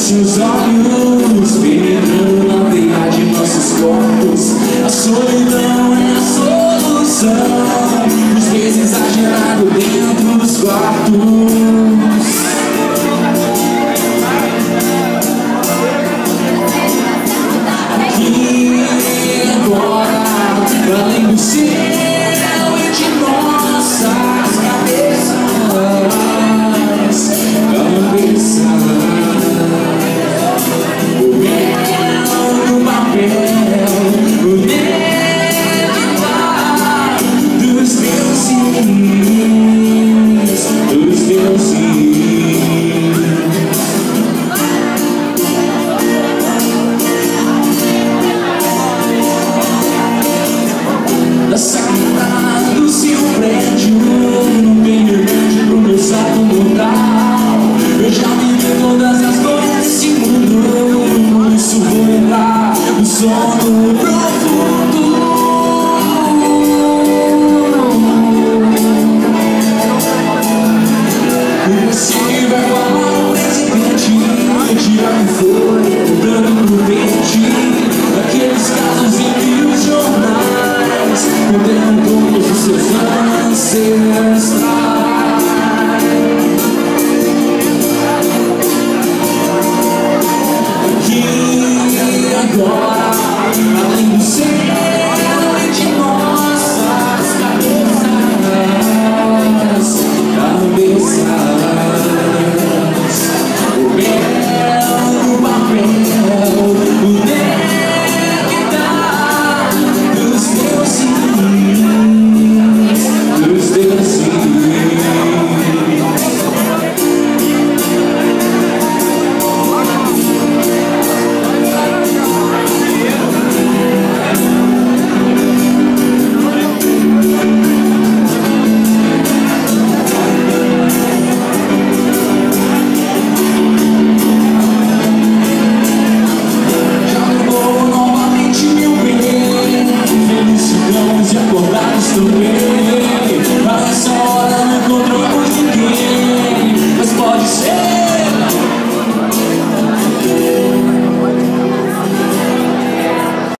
Seus olhos penetrando na veia de nossos corpos. A solidão é a solução. Os pesos exagerados dentro dos quartos. Aqui agora, além do céu e de nossas cabeças. Da sacada do seu prédio, não tem remédio pro meu salto mortal. Eu já vivi todas as dores desse mundo, por isso vou entrar no sono profundo. Você vai falar o presidente, tirar o fogo.